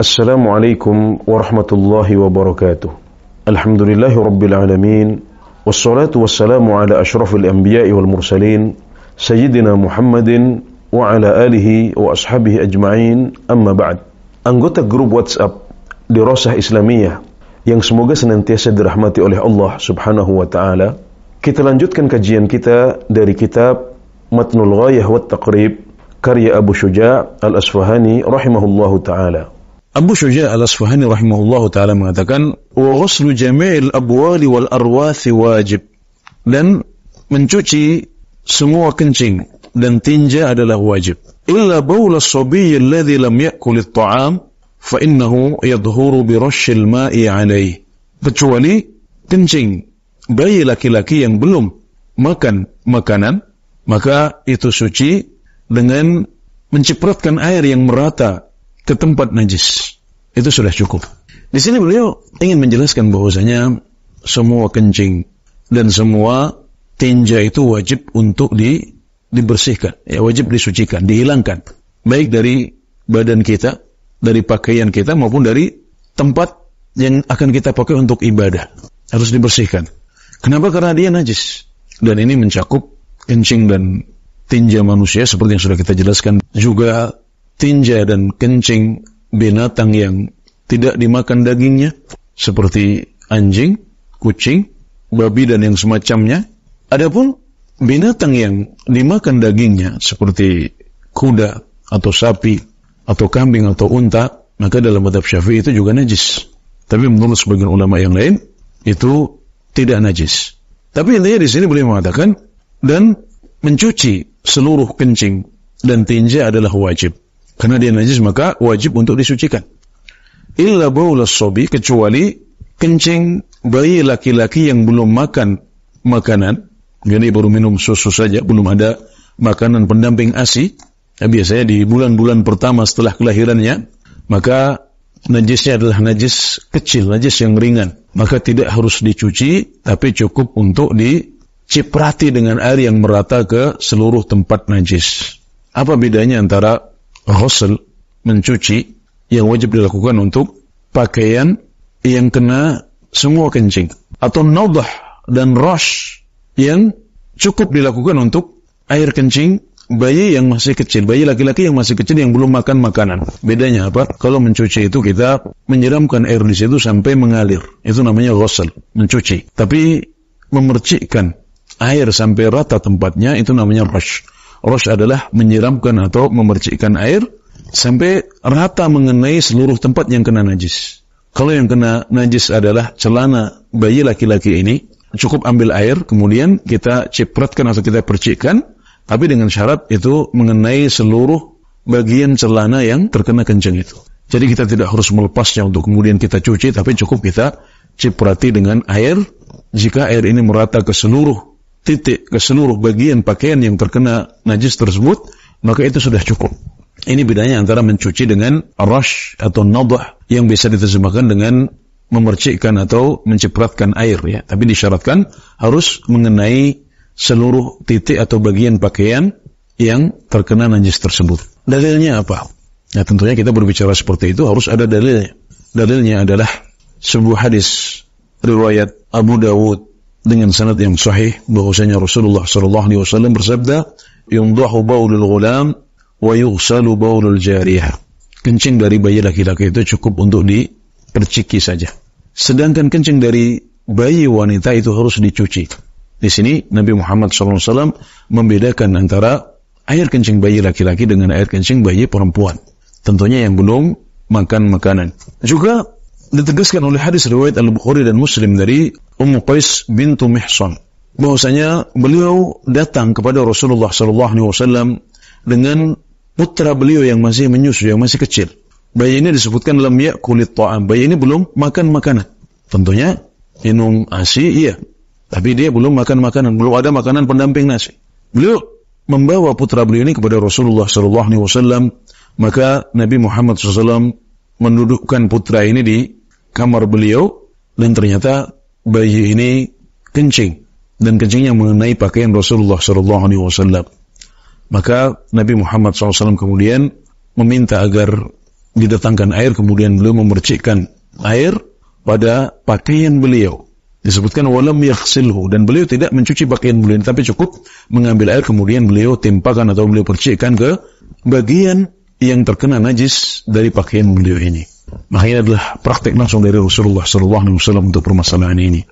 Assalamualaikum warahmatullahi wabarakatuh. Alhamdulillahi rabbil alamin. Wassalatu wassalamu ala ashrafil anbiya'i wal mursalin Sayyidina Muhammadin wa ala alihi wa ashabihi ajma'in, amma ba'd. Anggota grup WhatsApp Dirasah Islamiyah yang semoga senantiasa dirahmati oleh Allah subhanahu wa ta'ala, kita lanjutkan kajian kita dari kitab Matnul Ghayah wat Taqrib karya Abu Syuja' al-Asfahani rahimahullahu ta'ala. Abu Syuja' al-Asfahani rahimahullahu ta'ala mengatakan, wa ghuslu jami'il abwali wal arwathi wajib, dan mencuci semua kencing dan tinja adalah wajib. Illa bawla as-sabiyyi alladhi lam ya'kul at-ta'am fa innahu yadhhuru bi rashil ma'i 'alayhi. Kecuali kencing bayi laki-laki yang belum makan makanan, maka itu suci dengan mencipratkan air yang merata ke tempat najis. Itu sudah cukup. Di sini beliau ingin menjelaskan bahwasanya semua kencing dan semua tinja itu wajib untuk dibersihkan, ya, wajib disucikan, dihilangkan, baik dari badan kita, dari pakaian kita, maupun dari tempat yang akan kita pakai untuk ibadah. Harus dibersihkan. Kenapa? Karena dia najis. Dan ini mencakup kencing dan tinja manusia seperti yang sudah kita jelaskan, juga tinja dan kencing binatang yang tidak dimakan dagingnya seperti anjing, kucing, babi dan yang semacamnya. Adapun binatang yang dimakan dagingnya seperti kuda atau sapi atau kambing atau unta, maka dalam mazhab Syafi'i itu juga najis. Tapi menurut sebagian ulama yang lain itu tidak najis. Tapi intinya di sini beliau mengatakan, dan mencuci seluruh kencing dan tinja adalah wajib. Karena dia najis maka wajib untuk disucikan. Illa baulas sobi, kecuali kencing bayi laki-laki yang belum makan makanan, jadi baru minum susu saja, belum ada makanan pendamping ASI. Ya, biasanya di bulan-bulan pertama setelah kelahirannya, maka najisnya adalah najis kecil, najis yang ringan. Maka tidak harus dicuci, tapi cukup untuk diciprati dengan air yang merata ke seluruh tempat najis. Apa bedanya antara ghusl, mencuci, yang wajib dilakukan untuk pakaian yang kena semua kencing, atau nadah dan rash yang cukup dilakukan untuk air kencing bayi yang masih kecil, bayi laki-laki yang masih kecil yang belum makan makanan? Bedanya apa? Kalau mencuci itu kita menyiramkan air di situ sampai mengalir, itu namanya ghusl, mencuci. Tapi memercikkan air sampai rata tempatnya, itu namanya rash. Rash adalah menyiramkan atau memercikkan air sampai rata mengenai seluruh tempat yang kena najis. Kalau yang kena najis adalah celana bayi laki-laki ini, cukup ambil air, kemudian kita cipratkan atau kita percikkan, tapi dengan syarat itu mengenai seluruh bagian celana yang terkena kencing itu. Jadi kita tidak harus melepasnya untuk kemudian kita cuci, tapi cukup kita ciprati dengan air. Jika air ini merata ke seluruh titik, ke seluruh bagian pakaian yang terkena najis tersebut, maka itu sudah cukup. Ini bedanya antara mencuci dengan rash atau nadah, yang bisa diterjemahkan dengan memercikkan atau mencipratkan air, ya. Tapi disyaratkan harus mengenai seluruh titik atau bagian pakaian yang terkena najis tersebut. Dalilnya apa? Ya, tentunya kita berbicara seperti itu harus ada dalilnya. Dalilnya adalah sebuah hadis riwayat Abu Dawud dengan sanad yang sahih, bahwasanya Rasulullah SAW bersabda, yundahu baulul ghulam wa yughsalu baulul jariyah. Kencing dari bayi laki-laki itu cukup untuk diperciki saja. Sedangkan kencing dari bayi wanita itu harus dicuci. Di sini Nabi Muhammad SAW membedakan antara air kencing bayi laki-laki dengan air kencing bayi perempuan. Tentunya yang belum makan makanan. Juga ditegaskan oleh hadis riwayat Al-Bukhari dan Muslim dari Ummu Qais bintu Mihsan, bahwasanya beliau datang kepada Rasulullah SAW dengan putra beliau yang masih menyusu, yang masih kecil. Bayi ini disebutkan lam ya'kulit ta'am, bayi ini belum makan makanan. Tentunya minum ASI, iya, tapi dia belum makan makanan, belum ada makanan pendamping nasi. Beliau membawa putra beliau ini kepada Rasulullah SAW, maka Nabi Muhammad SAW mendudukkan putra ini di kamar beliau, dan ternyata bayi ini kencing, dan kencingnya mengenai pakaian Rasulullah SAW. Maka Nabi Muhammad SAW kemudian meminta agar didatangkan air, kemudian beliau memercikkan air pada pakaian beliau. Disebutkan walam yaghsilhu, dan beliau tidak mencuci pakaian beliau, tapi cukup mengambil air kemudian beliau timpakan atau beliau percikkan ke bagian yang terkena najis dari pakaian beliau ini. Makanya adalah praktek langsung dari Rasulullah SAW untuk permasalahan ini.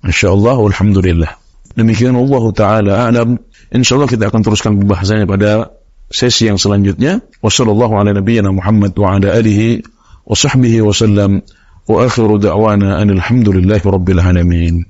Insyaallah, walhamdulillah. Demikian Allah Ta'ala a'lam. Insyaallah kita akan teruskan pembahasannya pada sesi yang selanjutnya. Wassallallahu ala nabiyyina Muhammad wa ala alihi wa sahbihi wa sallam. Wa akhiru da'wana anil hamdulillahi rabbil alamin.